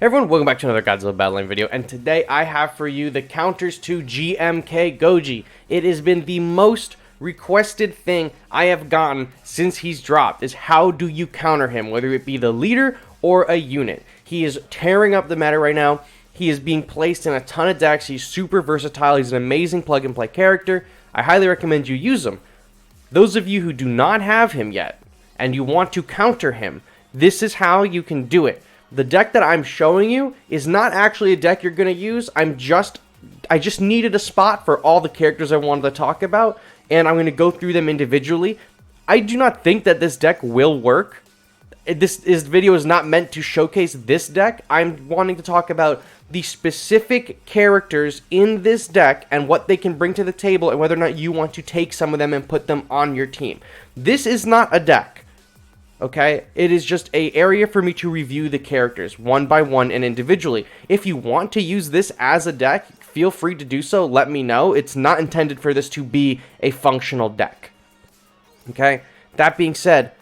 Everyone, welcome back to another Godzilla Battleline video, and today I have for you the counters to GMK GOJI. It has been the most requested thing I have gotten since he's dropped, is how do you counter him, whether it be the leader or a unit. He is tearing up the meta right now. He is being placed in a ton of decks. He's super versatile. He's an amazing plug-and-play character. I highly recommend you use him. Those of you who do not have him yet, and you want to counter him, this is how you can do it. The deck that I'm showing you is not actually a deck you're going to use. I just needed a spot for all the characters I wanted to talk about, and I'm going to go through them individually. I do not think that this deck will work. This video is not meant to showcase this deck. I'm wanting to talk about the specific characters in this deck and what they can bring to the table and whether or not you want to take some of them and put them on your team. This is not a deck. Okay, it is just an area for me to review the characters one by one and individually. If you want to use this as a deck, feel free to do so. Let me know. It's not intended for this to be a functional deck. Okay, that being said,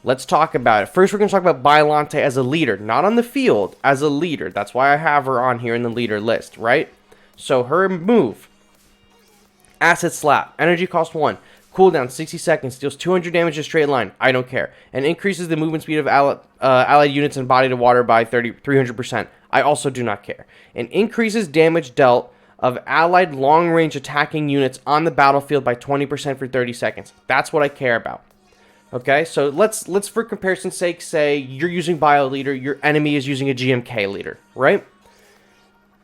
let's talk about it. First, we're going to talk about Biollante as a leader, not on the field, as a leader. That's why I have her on here in the leader list, right? So her move, Acid Slap, energy cost 1. Cooldown 60 seconds, deals 200 damage in a straight line. I don't care. And increases the movement speed of allied units and body to water by 300%. I also do not care. And increases damage dealt of allied long-range attacking units on the battlefield by 20% for 30 seconds. That's what I care about. Okay, so let's for comparison's sake say you're using Bio Leader, your enemy is using a GMK leader, right?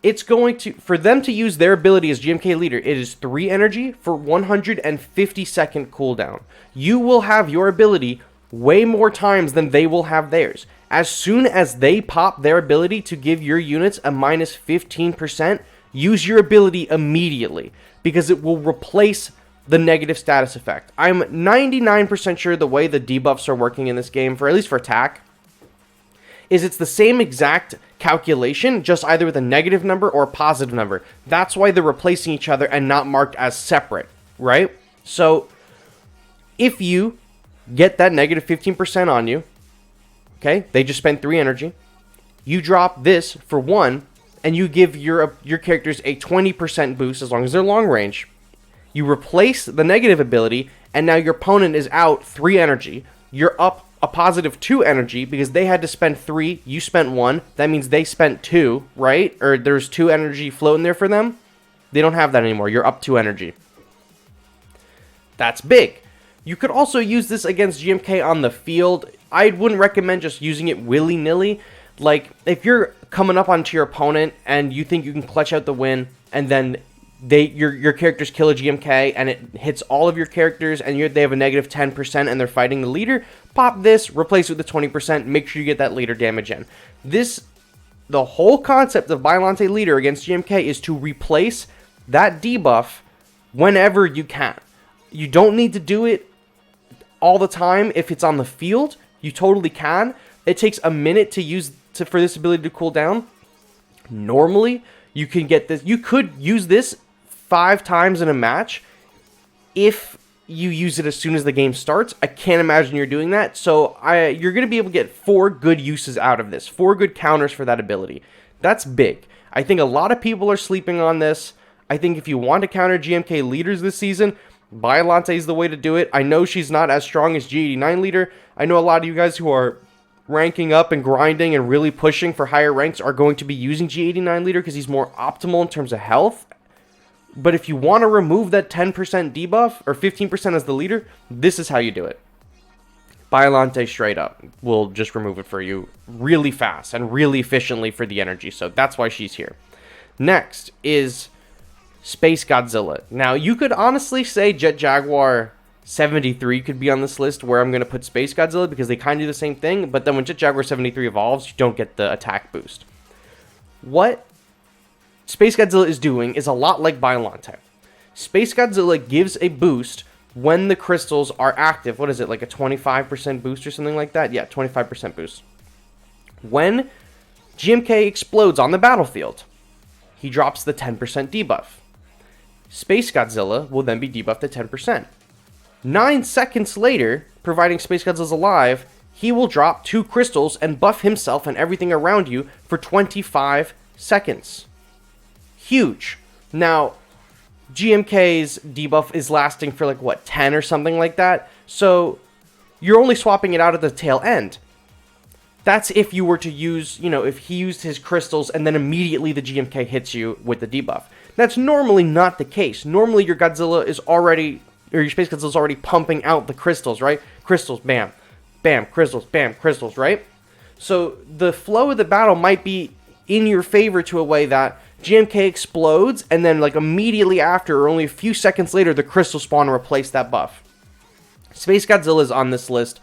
It's going to, for them to use their ability as GMK leader, it is 3 energy for 150 second cooldown. You will have your ability way more times than they will have theirs. As soon as they pop their ability to give your units a minus 15%, use your ability immediately, because it will replace the negative status effect. I'm 99% sure the way the debuffs are working in this game, for at least for attack, is it's the same exact calculation, just either with a negative number or a positive number. That's why they're replacing each other and not marked as separate, right? So, if you get that negative 15% on you, okay, they just spent 3 energy, you drop this for 1, and you give your characters a 20% boost as long as they're long range. You replace the negative ability, and now your opponent is out 3 energy. You're up a positive 2 energy because they had to spend 3, you spent 1. That means they spent 2, right? Or there's 2 energy floating there for them. They don't have that anymore. You're up 2 energy. That's big. You could also use this against GMK on the field. I wouldn't recommend just using it willy-nilly. Like, if you're coming up onto your opponent and you think you can clutch out the win, and then your characters kill a GMK and it hits all of your characters and they have a negative 10% and they're fighting the leader, pop this, replace it with the 20%, make sure you get that leader damage in. The whole concept of Biollante Leader against GMK is to replace that debuff whenever you can. You don't need to do it all the time if it's on the field. You totally can. It takes a minute to use for this ability to cool down. Normally, you can get this. You could use this 5 times in a match if you use it as soon as the game starts. I can't imagine you're doing that. So you're going to be able to get 4 good uses out of this. 4 good counters for that ability. That's big. I think a lot of people are sleeping on this. I think if you want to counter GMK leaders this season, Biollante is the way to do it. I know she's not as strong as G89 leader. I know a lot of you guys who are ranking up and grinding and really pushing for higher ranks are going to be using G89 leader because he's more optimal in terms of health. But if you want to remove that 10% debuff or 15% as the leader, this is how you do it. Biollante straight up will just remove it for you really fast and really efficiently for the energy. So that's why she's here. Next is SpaceGodzilla. Now, you could honestly say Jet Jaguar 73 could be on this list where I'm going to put SpaceGodzilla because they kind of do the same thing, but then when Jet Jaguar 73 evolves, you don't get the attack boost. What SpaceGodzilla is doing is a lot like Biollante. SpaceGodzilla gives a boost when the crystals are active. What is it, like a 25% boost or something like that? Yeah, 25% boost. When GMK explodes on the battlefield, he drops the 10% debuff. SpaceGodzilla will then be debuffed at 10%. 9 seconds later, providing SpaceGodzilla's alive, he will drop 2 crystals and buff himself and everything around you for 25 seconds. Huge. Now, GMK's debuff is lasting for like, what, 10 or something like that? So you're only swapping it out at the tail end. That's if you were to use, if he used his crystals and then immediately the GMK hits you with the debuff. That's normally not the case. Normally your Godzilla is already, or your Space Godzilla is already pumping out the crystals, right? Crystals, bam, bam, crystals, right? So the flow of the battle might be in your favor to a way that GMK explodes, and then like immediately after, or only a few seconds later, the crystals spawn and replace that buff. SpaceGodzilla is on this list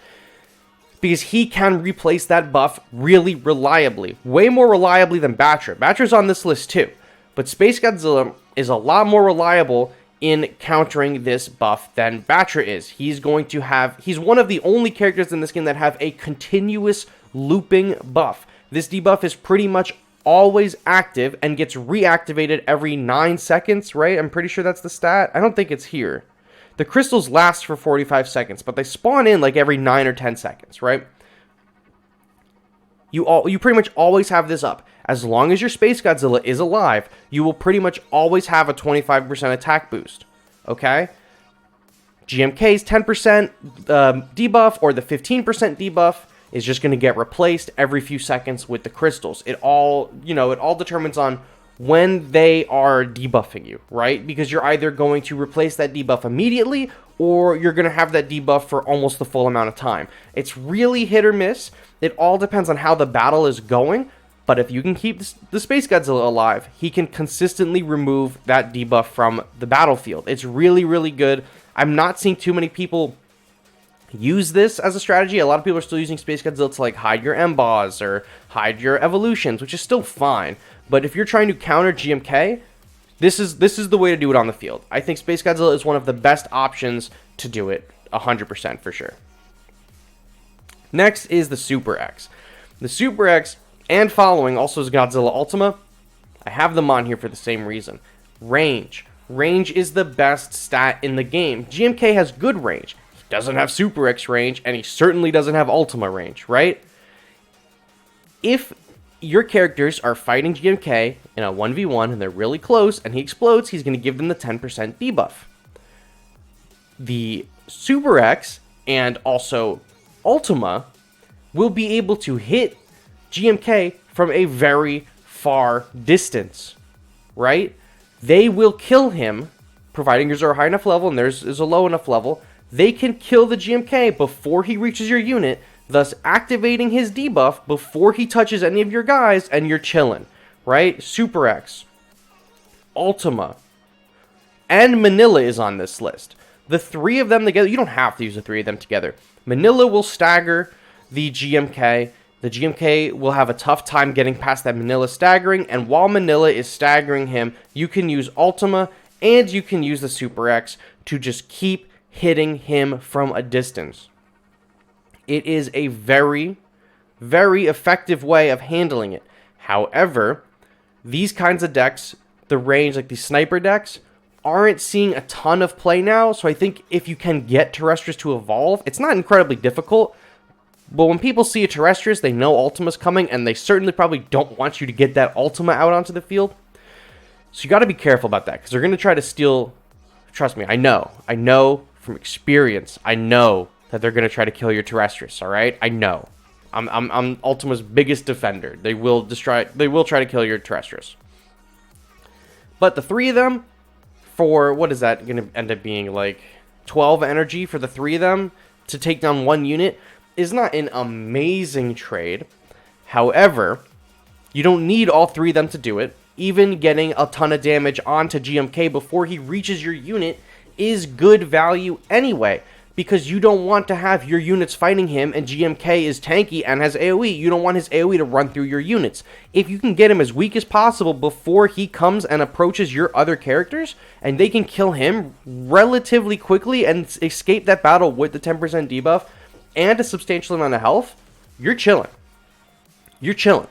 because he can replace that buff really reliably. Way more reliably than Batrra. Batra's on this list too. But SpaceGodzilla is a lot more reliable in countering this buff than Batrra is. He's one of the only characters in this game that have a continuous looping buff. This debuff is pretty much always active and gets reactivated every 9 seconds, right? I'm pretty sure that's the stat. I don't think it's here. The crystals last for 45 seconds, but they spawn in like every 9 or 10 seconds, right? You pretty much always have this up. As long as your Space Godzilla is alive, you will pretty much always have a 25% attack boost, okay? GMK's 10% debuff or the 15% debuff is just going to get replaced every few seconds with the crystals. It all determines on when they are debuffing you, right? Because you're either going to replace that debuff immediately, or you're going to have that debuff for almost the full amount of time. It's really hit or miss. It all depends on how the battle is going, but if you can keep the Space Godzilla alive, he can consistently remove that debuff from the battlefield. It's really, really good. I'm not seeing too many people use this as a strategy. A lot of people are still using Space Godzilla to like hide your M-Boss or hide your evolutions, which is still fine. But if you're trying to counter GMK, this is the way to do it on the field. I think Space Godzilla is one of the best options to do it, 100% for sure. Next is the Super X. The Super X and following also is Godzilla Ultima. I have them on here for the same reason. Range. Range is the best stat in the game. GMK has good range. He doesn't have Super X range, and he certainly doesn't have Ultima range, right? If your characters are fighting GMK in a 1v1 and they're really close and he explodes, he's going to give them the 10% debuff. The Super X and also Ultima will be able to hit GMK from a very far distance, right? They will kill him, providing yours are a high enough level and theirs is a low enough level. They can kill the GMK before he reaches your unit, thus activating his debuff before he touches any of your guys, and you're chilling, right? Super X, Ultima, and Minilla is on this list. The 3 of them together, you don't have to use the 3 of them together. Minilla will stagger the GMK. The GMK will have a tough time getting past that Minilla staggering, and while Minilla is staggering him, you can use Ultima and you can use the Super X to just keep hitting him from a distance. It is a very, very effective way of handling it. However, these kinds of decks, the range, like these sniper decks, aren't seeing a ton of play now. So I think if you can get Terrestrius to evolve, it's not incredibly difficult. But when people see a Terrestrius, they know Ultima's coming, and they certainly probably don't want you to get that Ultima out onto the field. So you got to be careful about that, because they're going to try to steal. Trust me, I know from experience. I know that they're going to try to kill your Terrestrius, all right? I know. I'm Ultima's biggest defender. They will try to kill your Terrestrius. But the 3 of them, for, what is that going to end up being, like 12 energy for the 3 of them to take down 1 unit, is not an amazing trade. However, you don't need all 3 of them to do it. Even getting a ton of damage onto GMK before he reaches your unit is good value anyway, because you don't want to have your units fighting him and GMK is tanky and has AoE. You don't want his AoE to run through your units. If you can get him as weak as possible before he comes and approaches your other characters, and they can kill him relatively quickly and escape that battle with the 10% debuff and a substantial amount of health, you're chilling. You're chilling,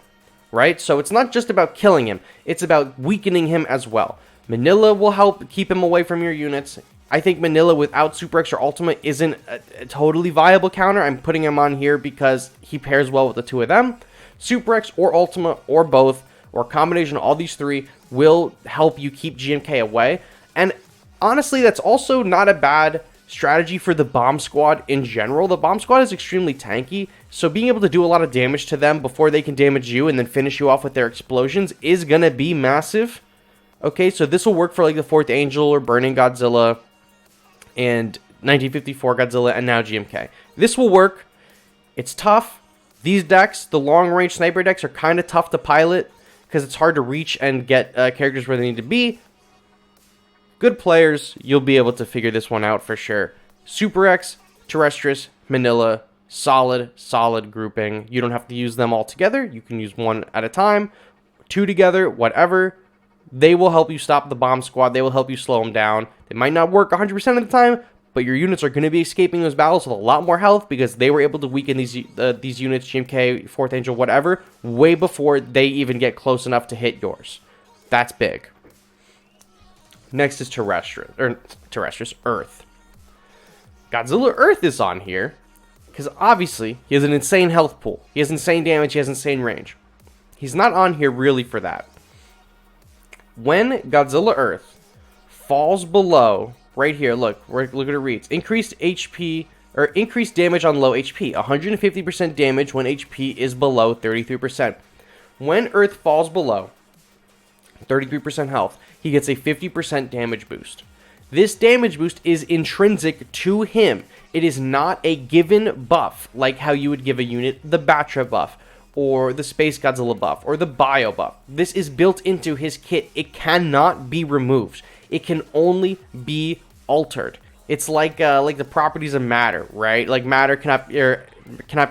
right? So it's not just about killing him, it's about weakening him as well. Minilla will help keep him away from your units. I think Minilla without Super X or Ultima isn't a totally viable counter. I'm putting him on here because he pairs well with the two of them. Super X or Ultima or both, or a combination of all these three, will help you keep GMK away. And honestly, that's also not a bad strategy for the bomb squad in general. The bomb squad is extremely tanky, so being able to do a lot of damage to them before they can damage you and then finish you off with their explosions is going to be massive. Okay, so this will work for like the 4th Angel or Burning Godzilla and 1954 Godzilla and now GMK. This will work. It's tough. These decks, the long-range sniper decks, are kind of tough to pilot because it's hard to reach and get characters where they need to be. Good players, you'll be able to figure this one out for sure. Super X, Terrestris, Minilla, solid grouping. You don't have to use them all together. You can use one at a time, two together, whatever. They will help you stop the bomb squad. They will help you slow them down. They might not work 100% of the time, but your units are going to be escaping those battles with a lot more health because they were able to weaken these units, GMK, 4th Angel, whatever, way before they even get close enough to hit yours. That's big. Next is Terrestris, Earth. Godzilla Earth is on here because obviously he has an insane health pool. He has insane damage, he has insane range. He's not on here really for that. When Godzilla Earth falls below, right here, look at it reads, increased HP, or increased damage on low HP, 150% damage when HP is below 33%. When Earth falls below 33% health, he gets a 50% damage boost. This damage boost is intrinsic to him. It is not a given buff, like how you would give a unit the Batrra buff, or the SpaceGodzilla buff, or the Bio buff. This is built into his kit. It cannot be removed. It can only be altered. It's like the properties of matter, right? Like matter cannot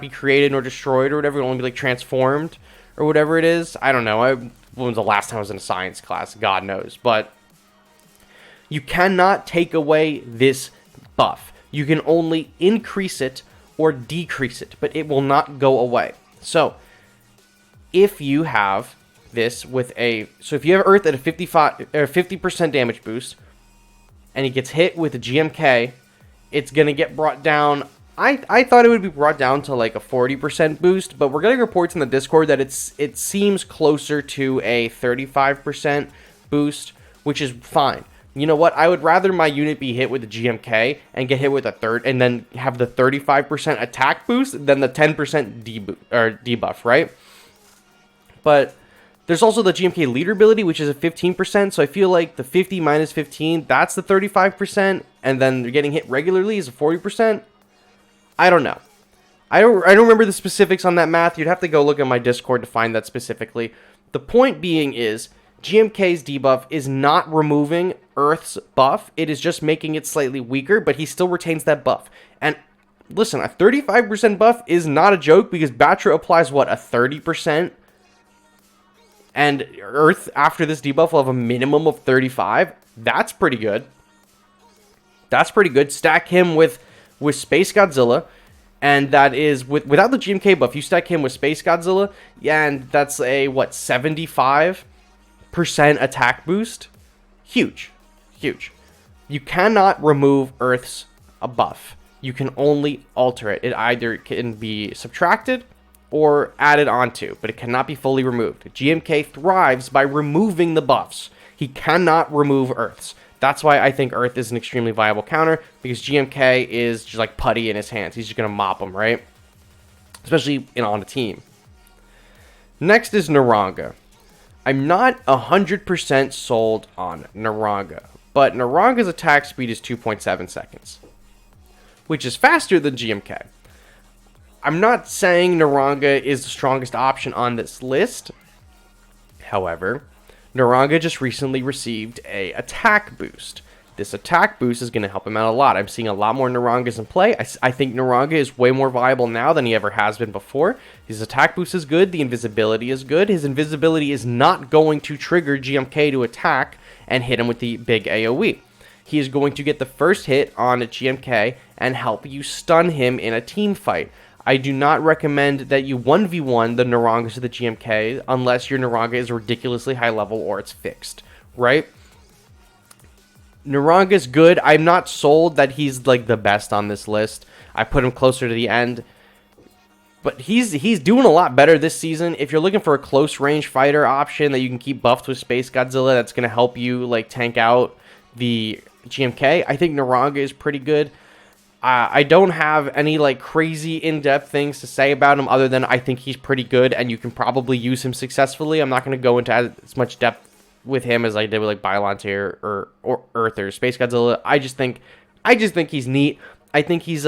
be created nor destroyed or whatever. It can only be like transformed or whatever it is. I don't know. When was the last time I was in a science class? God knows. But you cannot take away this buff. You can only increase it or decrease it, but it will not go away. So if you have this with if you have Earth at a 50% damage boost and he gets hit with a GMK, it's going to get brought down. I thought it would be brought down to like a 40% boost, but we're getting reports in the Discord that it seems closer to a 35% boost, which is fine. You know what? I would rather my unit be hit with a GMK and get hit with a third, and then have the 35% attack boost than the 10% debuff, right? But there's also the GMK leader ability, which is a 15%. So I feel like the 50 minus 15, that's the 35%, and then getting hit regularly is a 40%. I don't know. I don't remember the specifics on that math. You'd have to go look at my Discord to find that specifically. The point being is GMK's debuff is not removing Earth's buff. It is just making it slightly weaker, but he still retains that buff. And listen, a 35% buff is not a joke because Batrra applies, what, a 30%? And Earth, after this debuff, will have a minimum of 35. That's pretty good. That's pretty good. Stack him with SpaceGodzilla, and that is without the GMK buff. You stack him with SpaceGodzilla, and that's a 75% attack boost. Huge. You cannot remove Earth's buff. You can only alter it. It either can be subtracted or added onto, but it cannot be fully removed. GMK thrives by removing the buffs. He cannot remove Earth's. That's why I think Earth is an extremely viable counter, because GMK is just like putty in his hands. He's just going to mop them, right? Especially on a team. Next is Neronga. I'm not 100% sold on Neronga, but Neronga's attack speed is 2.7 seconds, which is faster than GMK. I'm not saying Neronga is the strongest option on this list. However, Neronga just recently received a attack boost. This attack boost is going to help him out a lot. I'm seeing a lot more Nerongas in play. I think Neronga is way more viable now than he ever has been before. His attack boost is good. The invisibility is good. His invisibility is not going to trigger GMK to attack and hit him with the big AoE. He is going to get the first hit on a GMK and help you stun him in a team fight. I do not recommend that you 1v1 the Neronga to the GMK unless your Neronga is ridiculously high level or it's fixed, right? Neronga's good. I'm not sold that he's like the best on this list. I put him closer to the end. But he's doing a lot better this season. If you're looking for a close range fighter option that you can keep buffed with SpaceGodzilla, that's going to help you like tank out the GMK, I think Neronga is pretty good. I don't have any like crazy in-depth things to say about him other than I think he's pretty good and you can probably use him successfully. I'm not going to go into as much depth with him as I did with like Biollante or Earth or SpaceGodzilla. I just think he's neat. I think he's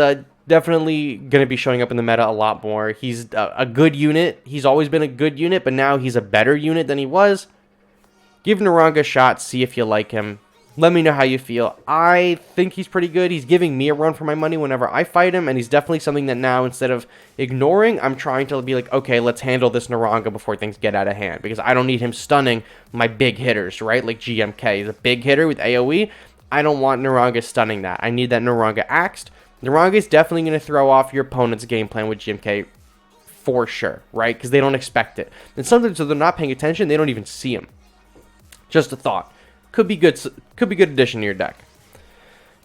definitely going to be showing up in the meta a lot more. He's a good unit. He's always been a good unit, but now he's a better unit than he was. Give Neronga a shot. See if you like him. Let me know how you feel. I think he's pretty good. He's giving me a run for my money whenever I fight him, and he's definitely something that now, instead of ignoring, I'm trying to be like, okay, let's handle this Neronga before things get out of hand, because I don't need him stunning my big hitters, right? Like GMK. He's a big hitter with AoE. I don't want Neronga stunning that. I need that Neronga axed. Neronga is definitely going to throw off your opponent's game plan with GMK for sure, right? Because they don't expect it. And sometimes if they're not paying attention, they don't even see him. Just a thought. Could be good addition to your deck.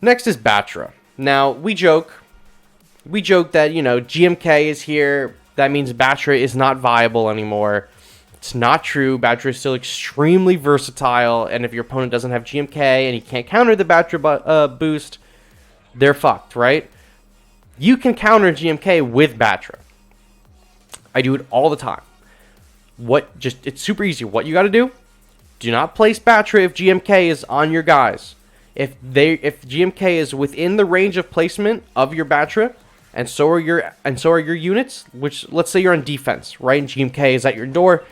Next is Batrra. Now, we joke that, you know, GMK is here. That means Batrra is not viable anymore. It's not true. Batrra is still extremely versatile, and if your opponent doesn't have GMK and he can't counter the Batrra boost, they're fucked, right? You can counter GMK with Batrra. I do it all the time. It's super easy. What you got to do? Do not place Batrra if GMK is on your guys. If GMK is within the range of placement of your Batrra, and so are your units, which let's say you're on defense, right? And GMK is at your door.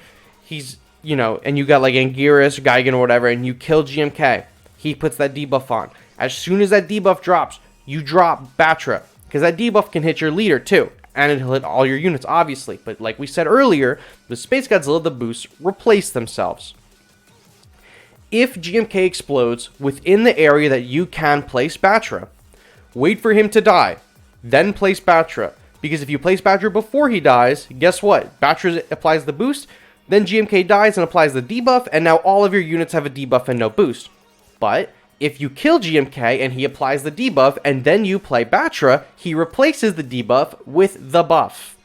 He's, you know, and you got like Anguirus, Gigan, or whatever, and you kill GMK. He puts that debuff on. As soon as that debuff drops, you drop Batrra, because that debuff can hit your leader too, and it'll hit all your units, obviously. But like we said earlier, the SpaceGodzilla, the boosts replace themselves. If GMK explodes within the area that you can place Batrra, wait for him to die, then place Batrra. Because if you place Batrra before he dies, guess what? Batrra applies the boost, then GMK dies and applies the debuff, and now all of your units have a debuff and no boost. But if you kill GMK and he applies the debuff, and then you play Batrra, he replaces the debuff with the buff.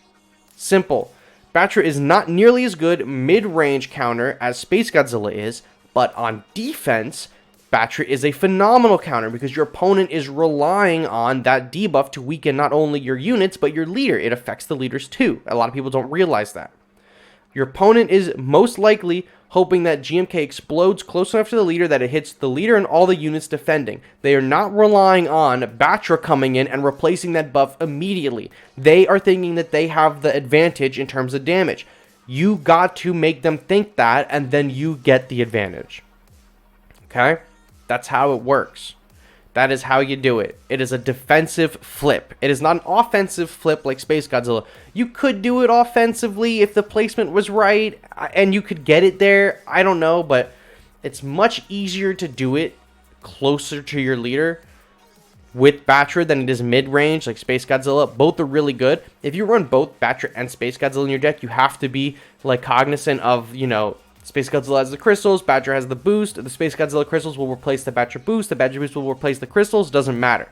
Simple. Batrra is not nearly as good mid-range counter as SpaceGodzilla is, but on defense, Batrra is a phenomenal counter because your opponent is relying on that debuff to weaken not only your units, but your leader. It affects the leaders too. A lot of people don't realize that. Your opponent is most likely hoping that GMK explodes close enough to the leader that it hits the leader and all the units defending. They are not relying on Batrra coming in and replacing that buff immediately. They are thinking that they have the advantage in terms of damage. You got to make them think that, and then you get the advantage. Okay? That's how it works. That is how you do it. It is a defensive flip. It is not an offensive flip like SpaceGodzilla. You could do it offensively if the placement was right, and you could get it there. I don't know, but it's much easier to do it closer to your leader with Batrra than it is mid-range like SpaceGodzilla. Both are really good. If you run both Batrra and SpaceGodzilla in your deck, you have to be like cognizant of, you know, SpaceGodzilla has the crystals, Batrra has the boost. The SpaceGodzilla crystals will replace the Batrra boost. The Batrra boost will replace the crystals. Doesn't matter.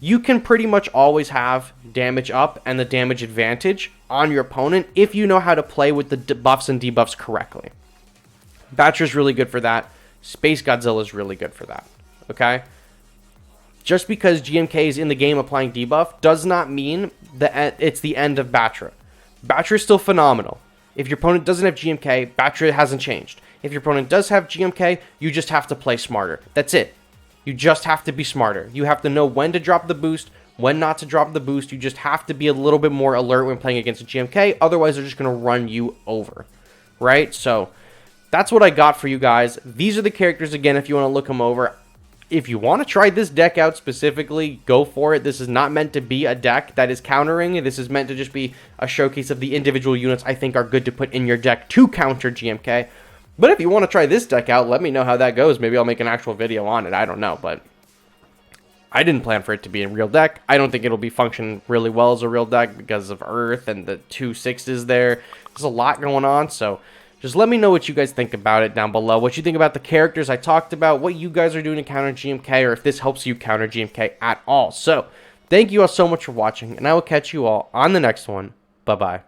You can pretty much always have damage up and the damage advantage on your opponent if you know how to play with the buffs and debuffs correctly. Batrra is really good for that. SpaceGodzilla is really good for that. Okay? Just because GMK is in the game applying debuff does not mean that it's the end of Batrra. Batrra is still phenomenal. If your opponent doesn't have GMK, Batrra hasn't changed. If your opponent does have GMK, you just have to play smarter. That's it. You just have to be smarter. You have to know when to drop the boost, when not to drop the boost. You just have to be a little bit more alert when playing against a GMK. Otherwise, they're just going to run you over. Right? So, that's what I got for you guys. These are the characters, again, if you want to look them over. If you want to try this deck out specifically, go for it. This is not meant to be a deck that is countering. This is meant to just be a showcase of the individual units I think are good to put in your deck to counter GMK. But if you want to try this deck out, let me know how that goes. Maybe I'll make an actual video on it. I don't know, but I didn't plan for it to be a real deck. I don't think it'll be function really well as a real deck because of Earth and the 2 6s there. There's a lot going on, so Just let me know what you guys think about it down below. What you think about the characters I talked about, what you guys are doing to counter GMK, or if this helps you counter GMK at all. So, thank you all so much for watching, and I will catch you all on the next one. Bye-bye.